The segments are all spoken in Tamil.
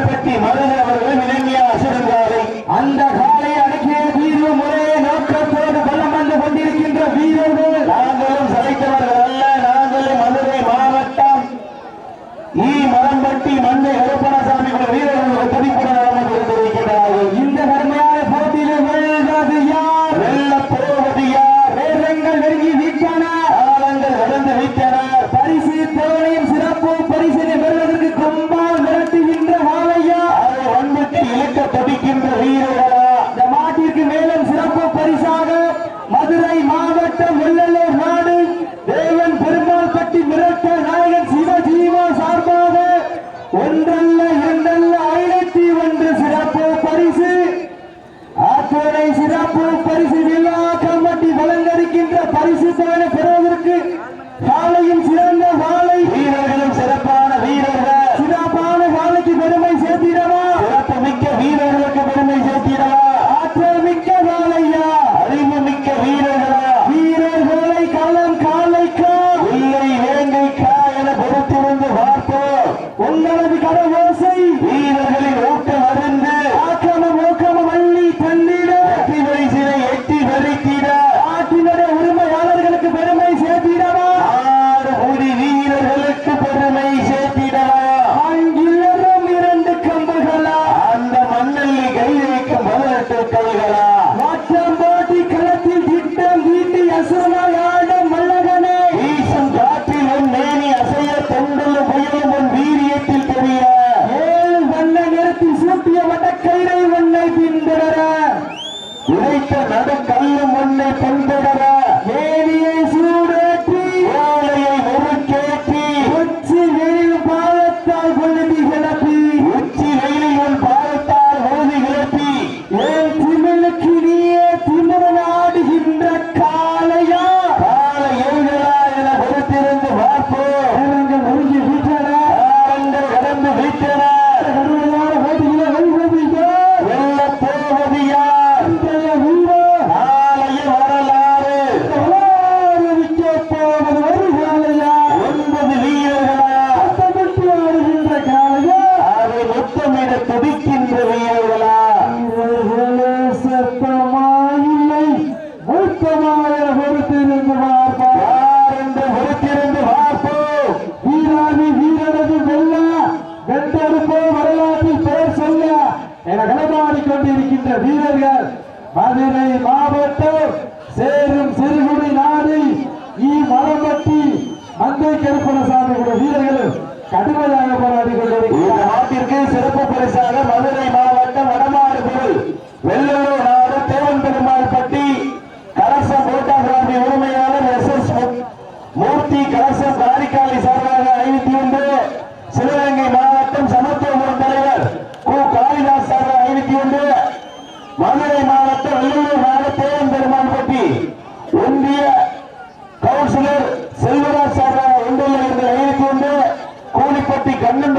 மரப்பட்டி மருது அவர்கள் இளைஞர் அசுரங்காலை அந்த காலை அடக்கிய தீர்வு முறையை நோக்கத்தோடு பலம் வந்து கொண்டிருக்கின்ற வீரர்கள் நாங்களும் சளைத்தவர்கள் அல்ல. நாங்களும் மதுரை மாவட்டம் மரம்பட்டி மந்தை கருப்பணசாமி வீரர்களுக்கு துடிப்புடன் நடந்து கொண்டிருக்கிறார்கள். இந்த கடுமையான போட்டியில் வெல்வது யார், வெல்ல போவது யார்? வேதங்கள் நெருங்கி விட்டன, காலங்கள் கடந்து விட்டன. பரிசு தேவையும் சிறப்பு பரிசினை பெறுவதற்கு கொம்பால் மிரட்டுகின்ற வாழையா, அதை வன்முட்டி இழுக்க துடிக்கின்ற வீரர்களா? இந்த மாட்டிற்கு மேலும் சிறப்பு பரிசாக மதுரை மாவட்டம் வெள்ளலூர் நாடு தேவன் பெருமாள் பட்டி மிரட்ட நாயகன் சிவஜீவா சார்பாக ஒன்றல்ல இரண்டல்ல 501 சிறப்பு பரிசு. அத்துணை சிறப்பு பரிசு விழா கமிட்டி வழங்கருக்கின்ற பரிசு தொகை பெறுவதற்கு காலையும் சிறந்த வாழை வீரர்களும் சிறப்பான வீரர்கள். சிறப்பான வாழைக்கு பெருமை சேர்த்திடவா, சிறப்பு மிக்க வீரர்களுக்கு பெருமை சேர்த்திடவா? ஆற்றல் மிக்க வாழையா, அறிவு மிக்க வீரர்களா? வீரர்களை களம் காலைக்கா இல்லை வேங்கைக்கா என பொறுத்திருந்து பார்ப்போம். உங்களது கரவோசை வீரர்களின் ஊக்கம் அறிந்து ஆக்கமும் ஊக்கமும் அள்ளி தள்ளிட வெற்றி பரிசினை எட்டி வரித்திட ஆற்றினுடைய உரிமையாளர்களுக்கு பெருமை சேர்த்திடவா, 6 கோடி வீரர்களுக்கு பெருமை சேர்த்திடவா? ஆங்கிலரும் 2 கம்புகளா, அந்த மண்ணல்லி கை வைக்கும் 18 கைகளா? மாற்றம் போட்டி களத்தில் திட்டம் தீட்டி அசுரமாய் ஆடும் மல்லகனே, வீசும் காற்றில் உன் மேனி அசைய தொண்டலும் புயலும் உன் வீரியத்தில் தெரிய 7 வண்ண நிறத்தில் சூட்டிய வடக்கயிறை உன்னை பின்தொடர உழைத்த நடுக்கல்லும் உன்னை பின்தொடர மேனியை சூடேற்றி ஓலையை முறுக்கேற்றி உச்சி வெயில் பாலத்தால் பொழுதி கிளப்பி உச்சி வெயிலில் உன் பாலத்தால் பொழுதி கிளப்பி ஏன் திமிழுக்கு நீயே திமிரன் ஆடுகின்ற காலையா, காலை எழுதலா என பொறுத்திருந்து பார்ப்போம். ஒருங்கி விட்டன, காலங்கள் கடந்து விட்டன. வெல்ல போவது யார், நாளைய வரலாறு விற்க போவது ஒரு காலையா, 9 வீரர்களா ஆடுகின்ற காலையா, அதை முத்தமிட துடிக்கின்ற வீரர்களா? சத்தமாயில்லை மூத்தமாக பொறுத்திருந்து பார்ப்போம். யார் என்று பொறுத்திருந்து பார்ப்போம். வீராதி வீரனது வெல்ல வென்றெடுப்போ வரலாற்றில் பெயர் சொல்ல என களமாடி கொண்டிருக்கின்ற வீரர்கள் மதுரை மாவட்டம் சேரும் சிறுகுடி நாடு மரம்பட்டி மந்தை கருப்பணசாமி வீரர்கள் கடுமையாக போராடி கொண்டிருக்கிறார். நாட்டிற்கு சிறப்பு பரிசாக மதுரை மாவட்டம் வடமாடு பொருள் வெள்ளலூர் நாடு தேவன் பெருமாள் பட்டி கலசம் போட்டாசாமி உரிமையாளர் SS மூர்த்தி கலசம் காரிக்காலை சார்பாக 51, சிவகங்கை மாவட்டம் சமத்துவபுரம் தலைவர் கு காளிதாஸ் சார்பாக 51, மதுரை மாவட்டம் வெள்ளலூர் நாடு தேவன் பெருமாள் பட்டி ஒன்றிய கவுன்சிலர் செல்வராஜ் சார்பாக 51, கூலிப்பட்டி கண்ணன்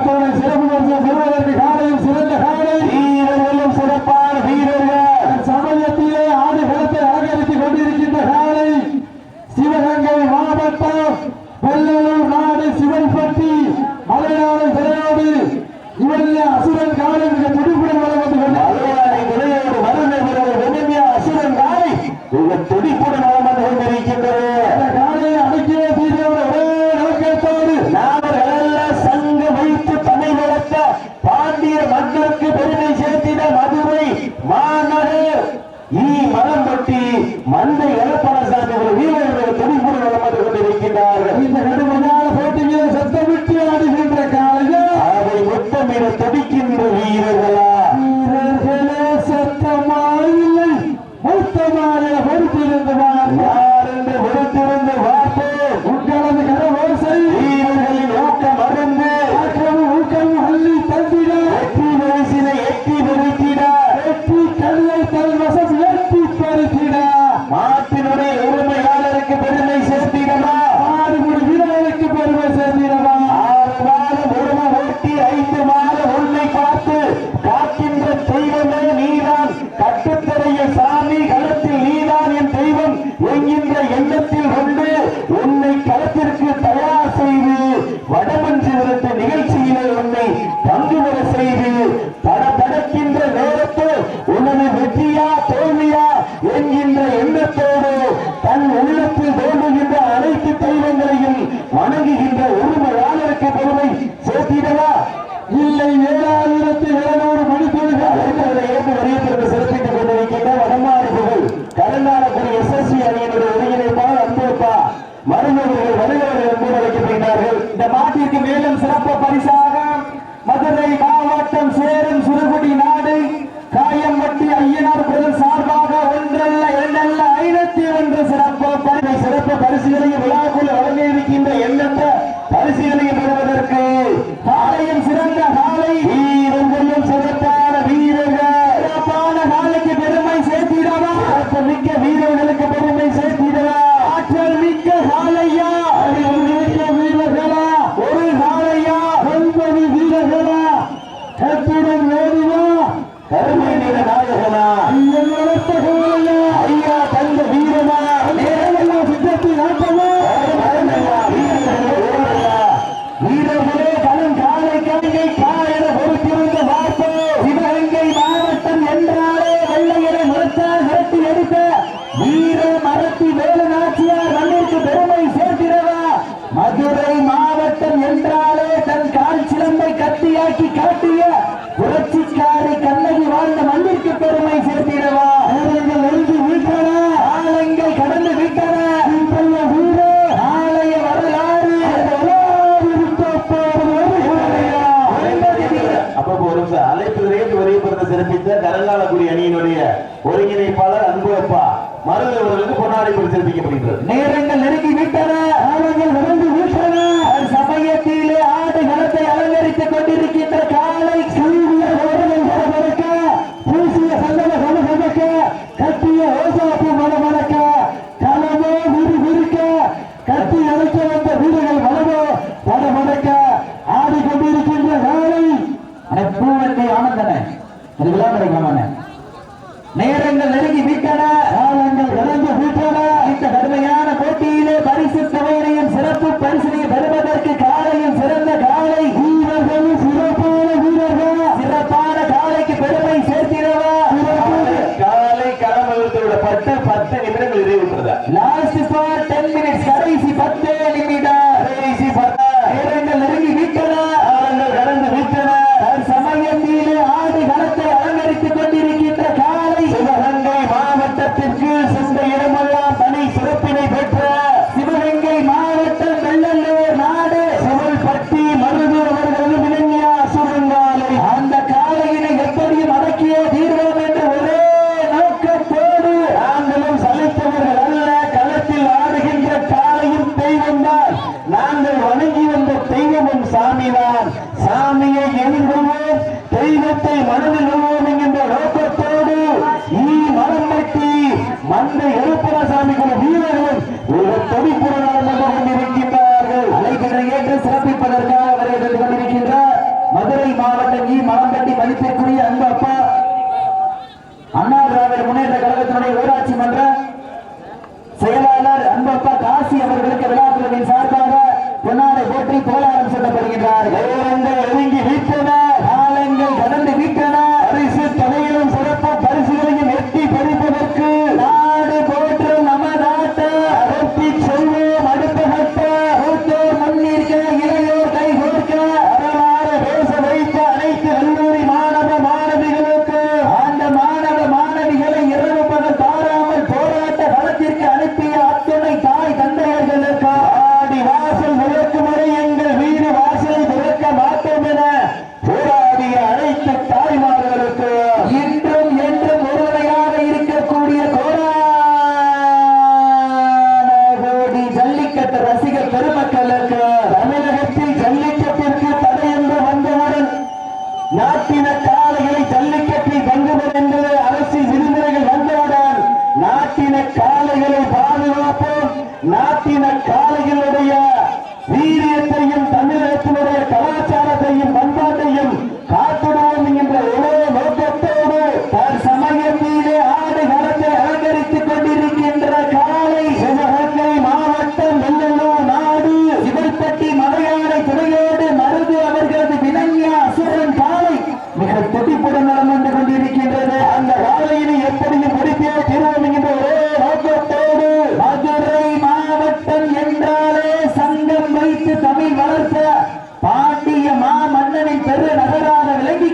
அத்தனை சிறப்பு பெறுவதற்கு காலையும் சிறந்த காலை வீரர்களும் சிறப்பான வீரர்கள் சமயத்திலே ஆடுகளத்தை அலங்கரித்துக் கொண்டிருக்கின்ற காலை சிவகங்கை மாவட்டம் வெள்ளலூர் நாடு சிவன்பட்டி மலைநாடு திரையோடு இவருடைய அசுரன் காலை மிக துடிப்புடன் வளர்ந்து கொண்டு வறுமை பெருமையா அசுரன் காலை மிக துடிப்புடன் வளர்ந்து கொண்டிருக்கின்றது. அந்த காலையை அடக்கிய தீர்வோடு ஒரே நோக்கத்தோடு நாமல்ல சங்கம் வைத்து தமிழ் வளர்த்த பாண்டிய மக்களுக்கு பெருமை சேர்த்திட மதுரை மாநகர் மனம் பட்டி மந்தை எலப்பனசாமி வீரர்கள் துடிப்புடன் வளர்ந்து கொண்டிருக்கின்றார்கள். இந்த கடுமையான போட்டியில் சத்தமிட்டு ஆடுகின்ற காலையில் அதை முத்தமிட துடிக்கின்ற வீரர்களா வீரர்களே சத்தமா இல்லை மொத்தமாக பொறுத்திருந்தவார் யார் என்று பொறுத்திருந்து பார்ப்போம். உங்களது கரவோசை வீரர்களின் ஊக்கம் அருந்து ஊக்கம் அள்ளி தந்திட வெற்றி பரிசினை எட்டி பறித்திட வெற்றி கல்லை தல்வசம் எட்டி பறித்திட மாட்டினுடைய உரிமையாளருக்கு பெருமை சேர்த்திடமா ஆறுமுடி வீரர்களுக்கு பெருமை சேர்த்திடமா 6 மாதம் உரிமை ஓட்டி 5 மாதம் உன்னை பார்த்து காக்கின்ற தெய்வமே நீதான் கட்டுத்தரையில் சாமி களத்தில் நீதான் என் தெய்வம் என்கின்ற எண்ணத்தில் கொண்டு உன்னை களத்திற்கு தயார் செய்து வடமஞ்சு விரட்டு நிகழ்ச்சியிலே உன்னை பங்கு பெற செய்து படபடக்கின்ற நேரத்தில் உனது வெற்றியா தோல்வியா என்கின்ற எண்ணத்தோடு தன் உள்ளத்தில் தோன்றுகின்ற அனைத்து தெய்வங்களையும் வணங்குகின்ற உரிமையாளருக்கு பெருமை சேர்த்திடவா இல்லை 7700 மணித்துளிகள் ஏற்று வரியத்திற்கு சிறப்பித்துக் கொண்டிருக்கின்ற வடமாறு புகழ் கருநாளக்குடி SSV அணியினுடைய ஒருங்கிணைப்பாளர் அன்பேப்பா மருந்தவர்கள் வருகிறவர்கள் என்று அழைக்கப்படுகிறார்கள். இந்த மாட்டிற்கு மேலும் சிறப்பு பரிசாக மதுரை மாவட்டம் சேரும் சுருகுடி நாடு காயம்பட்டி ஐயனார் பிரதர் சார்பாக ஒன்றல்ல இரண்டல்ல 501 சிறப்பு பரிசுகளையும் விழாக்குள் வழங்க இருக்கின்ற எண்ணற்ற பரிசுகளையும் பெறுவதற்கு காலையும் சிறந்த காலை வீரர்களும் சிறப்பான வீரர்கள் சிறப்பான காலைக்கு பெருமை சேர்த்திடவா மிக்க வீரர்களுக்கு பெருமை சேர்த்திடவா ஆற்றல் மிக்க காலையா மிக்க வீரர்களா ஒரு காலையா 9 வீரர்களா கத்துடன் வேணுமா கருமை நிற நாயகனா ஐயன் வளர்த்த கோலையா ஐயா தந்த வீரமா நேரமெல்லாம் சித்தத்தில் ஆட்டமா வீரர்களே கடும் காலை கங்கை காயன பொறுத்திருந்த வார்த்தை சிவகங்கை மாவட்டம் என்றாலே வெள்ளையரை மறுத்தால் விரட்டி எடுத்த வீர மரத்தி வேலுநாச்சியார் மண்ணிற்கு பெருமை சேர்க்கிறவா மதுரை மாவட்டம் என்றாலே தன் கால் சிலம்பை கத்தியாக்கி காட்டிய புரட்சிக்காரி கண்ணகி வாழ்ந்த மண்ணிற்கு பெருமை சேர்த்திடவா நேரங்கள் நெருங்கி விட்டன ஆலங்கள் கடந்து விட்டன ஆலய வரலாறு சிறப்பித்த கரங்காலக்குடி அணியினுடைய ஒருங்கிணைப்பாளர் அன்புப்பா மருந்தவர்களுக்கு பொன்னாடை சிறப்பிக்கப்படுகிறது. நேரங்கள் நெருங்கி விட்டன ஆலங்கள் விரைந்து விட்டன சமயத்திலே ஆடு களத்தை அலங்கரித்துக் கொண்டிருக்கின்ற காலை பூசிய சந்தன சமசமக்க கட்டிய ஓசாப்பு மனமணக்க களமோ விறுவிறுக்க கட்டி அழைக்க வந்த வீரர்கள் மனமோ படமடக்க ஆடிக்கொண்டிருக்கின்ற காலை பூவத்தை ஆனந்தன அது விழாமடைக்காம நேரங்கள் நெருங்கி விட்டன காலங்கள் கடந்து விட்டன. இந்த கடுமையான போட்டியிலே பரிசு தொகையினையும் சிறப்பு பரிசினையும் பெறுவதற்கு காலையும் சிறந்த காலை வீரர்களும் சிறப்பான வீரர்கள் சிறப்பான காலைக்கு பெருமை சேர்த்திடவா காலை களமழுத்து விடப்பட்டு 10 நிமிடங்கள் நிறைவுற்றது. லாஸ்ட் ஃபார் 10 மினிட்ஸ் கடைசி 10 நிமிடம் கடைசி 10 நேரங்கள் நெருங்கி விட்டன காலங்கள் கடந்து விட்டன. சமயத்திலே ஆடு களத்தை அலங்கரித்துக் கொண்டிருக்கின்ற காலை சிவகங்கை மாவட்டத்திற்கு சென்ற இடமெல்லாம் தனி சிறப்பினை பெற்ற சிவகங்கை மாவட்டம் வெள்ளலூர் நாடு சிவல்பட்டி மருதூர் அவர்களும் இளைஞா சுரங்காலை அந்த காலையினை எப்படியும் அடக்கிய தீர்வோம் என்று ஒரே நோக்கத்தோடு நாங்களும் சலித்தவர்கள் அல்ல. களத்தில் ஆடுகின்ற காலையும் தெய்வம் தான். நாங்கள் வணங்கி வந்த தெய்வமும் சாமிதான். சாமியை எதிர்கொள்வோம், தெய்வத்தை மனதில் கொள்வோம் என்கின்ற நோக்கத்தோடு மனம் கட்டி மந்தை எழுப்பரசாமிகள் வீரர்களும் ஒரு துடிப்புடன் நடந்து கொண்டிருக்கின்றார்கள். அழைப்பினை ஏற்று சிறப்பிப்பதற்காக வருகை கொண்டிருக்கின்றார்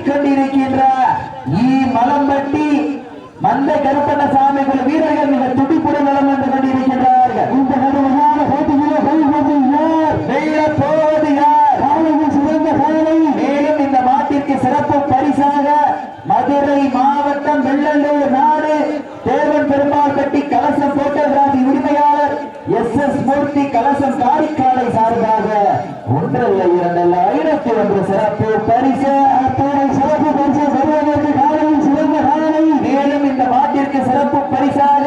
கொண்டிருக்கின்ற மலம்பட்டி மந்த கருப்பண்ணசாமி குழு வீரர்கள் மிக துடிப்புடன் நலம் வந்து கொண்டிருக்கின்றார்கள். இந்த கடுமையான போட்டியிலே வெல்வது யார், வெல்லப் போவது யார், காலையில் சிறந்த காலை. மேலும் இந்த மாட்டிற்கு சிறப்பு பரிசாக மதுரை மாவட்டம் வெள்ளலூர் நாடு தேவன் பெருமாள் கட்டி கலசம் போட்டோகிராபி உரிமையாளர் SS மூர்த்தி கலசம் காரிக்காலை சார்பாக ஒன்றல்ல இரண்டல்ல 501 சிறப்பு பரிசு. சிறப்பு பரிசு பெறுவதற்கு காலையில் சிறந்த காலை. மேலும் இந்த மாட்டிற்கு சிறப்பு பரிசாக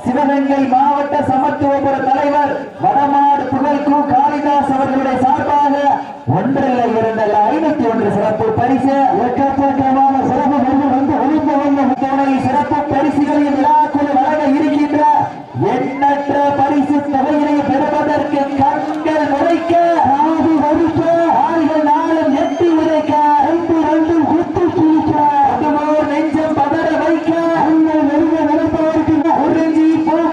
சிவகங்கை மாவட்ட சமத்துவபுர தலைவர் வடமாடு புகழ் கு காளிதாஸ் அவர்களுடைய சார்பாக ஒன்றல்ல இரண்டல்ல 501 சிறப்பு பரிசு. எக்கச்சக்கமான சிறப்பு பரிசு வந்து ஒழிந்து வந்த துணை சிறப்பு பரிசுகளின் விழாக்குழு வழங்க இருக்கின்ற எண்ணற்ற பரிசு தொகையினை பெறுவதற்கு கண்கள் முறைக்க ஆதி வரிக்க ஆள்கள் நாளும் எட்டி உதைக்க 2 குத்து கிழிக்க அதுமோர் நெஞ்சம் பதற வைக்க உங்கள் நெருங்க நினைப்பவருக்கு உறிஞ்சி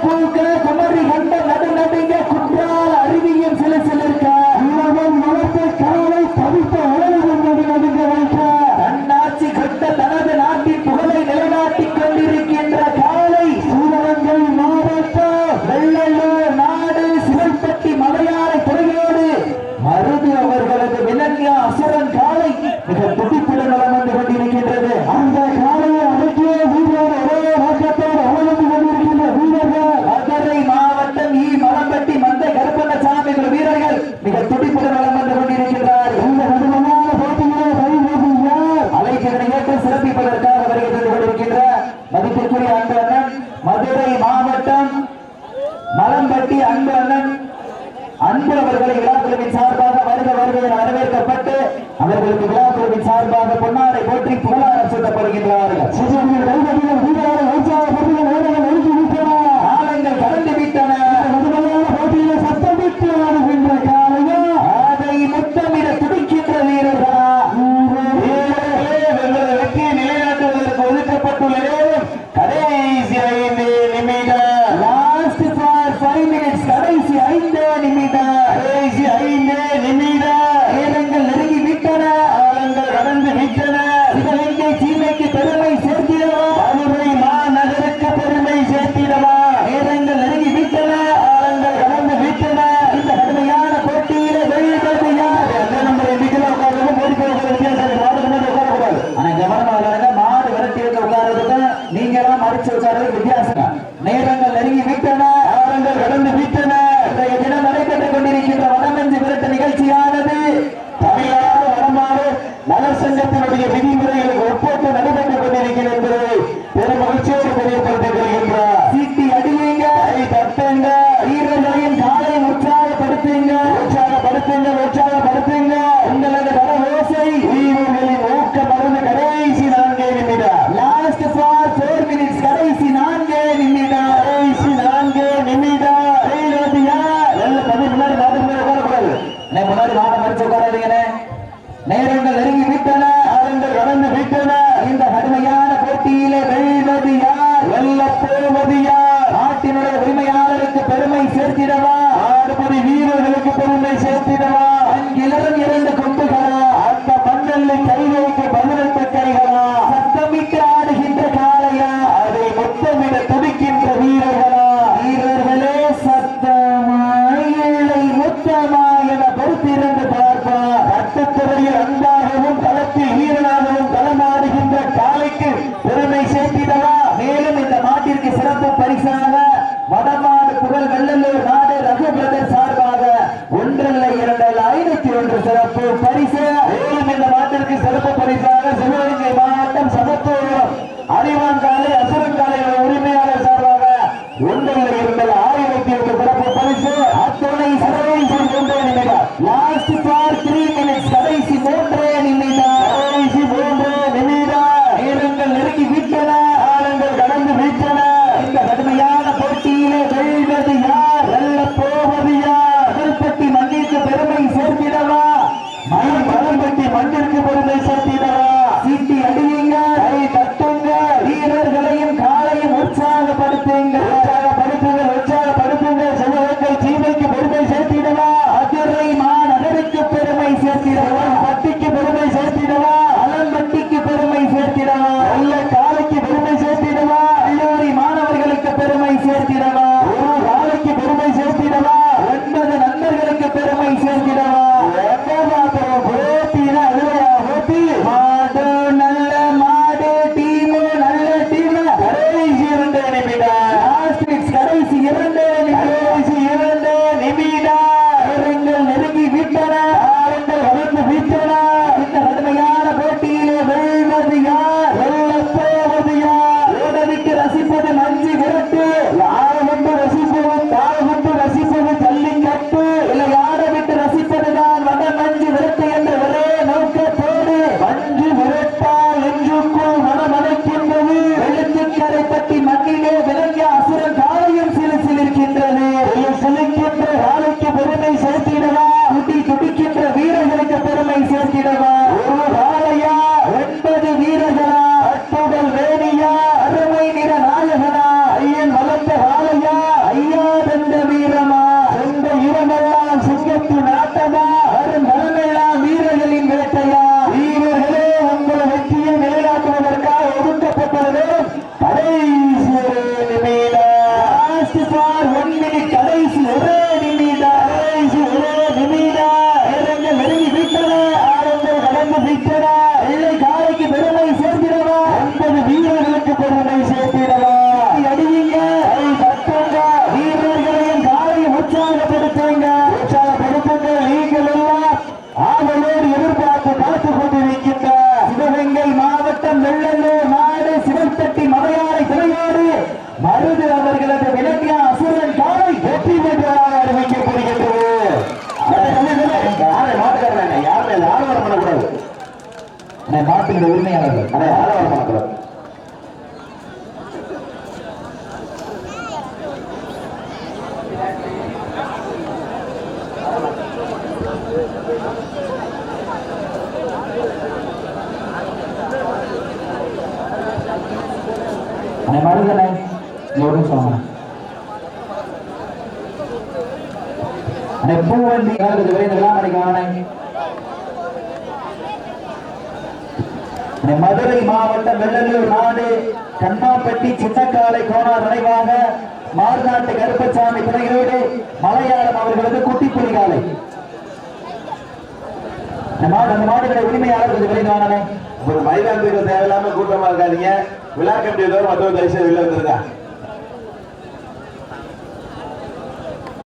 பூக்க குமரி கண்ட நடுநடுங்க குற்றால் அருவியும் சில சிலிருக்க இளவன் வளர்த்த காலை தவித்த உலகம் நடுநடுங்க வைக்க தன்னாட்சி கட்ட தனது நாட்டின் புகழை நிலைநாட்டிக் கொண்டிருக்கின்ற காலை சிவகங்கை மாவட்டம் வெள்ளலூர் நாடு சிவல்பட்டி மலையாள துறையோடு மருது அவர்களது விலங்கிய அசுரன் காலை மிக துடிப்புடன் நலம் வந்து கொண்டிருக்கின்றது. அந்த காலையை அடக்கிய வீரர் ஒரே நோக்கத்தோடு அமர்ந்து கொண்டிருக்கின்ற வீரர்கள் மதுரை மாவட்டம் மலம்பட்டி மந்தை கருப்பண்ணசாமி வீரர்கள் மிக துடிப்புடன் நலம் வந்து கொண்டிருக்கின்றார். இந்த கடுமையான போட்டியிலே கைது யார் அலைச்சலை ஏற்று சிறப்பிப்பதற்காக வருகை தந்து கொண்டிருக்கின்ற மதிப்பிற்குரிய அன்பு அண்ணன் மதுரை மாவட்டம் மலம்பட்டி அன்பு அண்ணன் அன்பு அவர்களை விழாக்குழுவின் சார்பாக வருகையில் வரவேற்கப்பட்டு அவர்களுக்கு விழாக்குழுவின் சார்பாக பொன்னாடை போற்றி புகழாரம் சூட்டப்படுகின்றார்கள். காலங்கள் கடந்து விட்டன. போட்டியில சத்தமிட்டு ஆடுகின்ற காலையா அதை முத்தமிட துடிக்கின்ற வீரர்களா வெற்றியை நிலைநாட்டுவதற்கு ஒதுக்கப்பட்டுள்ள நேரம் கடைசி 5 நிமிடம். Last for 5 minutes. கடைசி 5 நிமிடம். கடைசி 5 நிமிடம். நேரங்கள் நெருங்கி விட்டன. காலங்கள் கடந்து விட்டன. சிவகங்கை சீமைக்கு பெருமை சேர்த்திடவா, மதுரை மாநகருக்கு பெருமை சேர்த்திடவா. நேரங்கள் நெருங்கி விட்டன. காலங்கள் கடந்து விட்டன. இந்த கடுமையான போட்டியில வெல்வது யார்? நம்பரை வீட்டில் உட்கார்ந்து ஓடி போய் உட்காரக்கூடாது. ஆனா கவனமா விளையாடுங்க. மாடு விரட்டி வைக்க உட்கார்றதுக்கு நீங்க எல்லாம் மறைச்சு உட்கார்றது வித்தியாசம். நேரங்கள் நெருங்கி விட்டன. காலங்கள் கடந்து விட்டன. இன்றைய தினம் நடைபெற்றுக் கொண்டிருக்கின்ற வடமஞ்சு விரட்டு நிகழ்ச்சியானது தமிழ்நாடு வடமாடு நலர் சங்கத்தினுடைய விதிமுறைகளுக்கு உட்பட்டு நடைபெற்றுக் கொண்டிருக்கிறது என்பதை பெரும் மகிழ்ச்சியோடு தெரியப்படுத்திக் கொள்கின்றார். சீட்டி அடியுங்க, தட்டுங்க, வீரர்களையும் காலை உற்சாகப்படுத்துங்க, உற்சாகப்படுத்துங்க, உற்சாகப்படுத்துங்க. உங்களது கர ஓசை வீரர்களின் ஊக்க மருந்து. கடைசி 4 நிமிடம். Last for 4 minutes. கடைசி 4 நிமிடம். கடைசி 4 நிமிடம். முன்னாடி மாட மறைச்சு உட்காராதீங்க. நேரங்கள் நெருங்கி விட்டன. காலங்கள் கடந்து விட்டன. இந்த கடுமையான போட்டியிலே வெல்வது யார், வெல்லப் போவது யார்? நாட்டினுடைய உரிமையாளருக்கு பெருமை சேர்த்திடவா, ஆடுபடி வீரர்களுக்கு பெருமை சேர்த்திடவா? அங்கிலரும் 2 கொம்புகளா, அந்த மண்ணல்லை கை வைக்க 18 கைகளா? சத்தமிட்டு ஆடுகின்ற காளையா, அதை முத்தமிட துடிக்கின்ற வீரர்களா? வீரர்களே சத்தமாய் இல்லை முத்தமா என பொறுத்திருந்து பார்ப்பார். கட்டத்துறையில் அன்பாகவும் களத்தில் வீரனாகவும் களமாடுகின்ற காலைக்கு பெருமை சேர்த்திடவா? மேலும் இந்த மாட்டிற்கு சிறப்பு பரிசாக வடமாடு புகழ் வெள்ளலூர் நாடு ரகு பிரதர் சார்பாக ஒன்றல்ல இரண்டல்ல 501 சிறப்பு பரிசு. மேலும் இந்த மாட்டிற்கு சிறப்பு பரிசாக சிவகங்கை மாவட்டம் சமத்துவபுரம் அறிவாங்காலை அசுரங்காலை உரிமையாளர் சார்பாக ஒன்றல்ல இரண்டல்ல 1001 சிறப்பு பரிசு. அத்துணை கடைசி 3 நிமிடம். Last for 3 minutes. கடைசி 3 நிமிடம். கடைசி 3 நிமிடம். நேரங்கள் நெருங்கி விட்டன. காலங்கள் கடந்து விட்டன. இந்த கடுமையான போட்டியிலே வெல்வது யார், வெல்லப் போவது யார்? சிவல்பட்டி மண்ணிற்கு பெருமை சேர்த்திடவா, மலம்பட்டி மண்ணிற்கு பெருமை சேர்த்திடவா? சீட்டி அடியுங்க, கை தட்டுங்க, வீரர்களையும் காலையும் உற்சாகப்படுத்துங்க, உற்சாகப்படுத்துங்க, உற்சாகப்படுத்துங்க. சிவகங்கை சீமைக்கு பெருமை சேர்த்திடவா, மதுரை மாநகருக்கு பெருமை சேர்த்திடவா, பட்டிக்கு பெருமை சேர்த்திடவா, மலம்பட்டிக்கு பிடித்தன. வெள்ளை காலைக்கு பெருமை சேர்த்திடவா, 9 வீரர்களுக்கு பெருமை சேர்த்திடவா. அடியுங்க, தட்டுங்க, வீரர்களையும் காலையும் உற்சாகப்படுத்துங்க. நீங்கள் எல்லாம் ஆவலோடு எதிர்பார்த்து பார்த்துக் கொண்டிருக்கின்ற சிவகங்கை மாவட்டம் வெள்ளலூர் நாடு சிவத்தட்டி மலையாளை துறையோடு மருது அவர்களது விலங்கிய அசுரன் காலை வெற்றி பெற்றதாக அறிவிக்கப்படுகின்றது. யாருமே ஆர்வம் பண்ணக்கூடாது. மாட்டின் உரிமையாளர்கள் ஆர்வம் பண்ணக்கூடாது. மருதனை பூவண்டி மதுரை மாவட்டம் வெள்ளலூர் நாடு கண்ணாப்பட்டி சின்னக்காலை கோணார் நினைவாக மார்நாட்டு கருப்பசாமி துணையோடு மலையாளம் அவர்களது குட்டிப்புலி காலை. அந்த மாடுகளை உரிமையாளர் கொஞ்சம் விளைவானே. மைதானத்துக்கு தேவையில்லாம கூட்டமா இருக்காதீங்க. விழா கமிட்டி மற்றொரு தரிசனம் வெளில வந்துருங்க.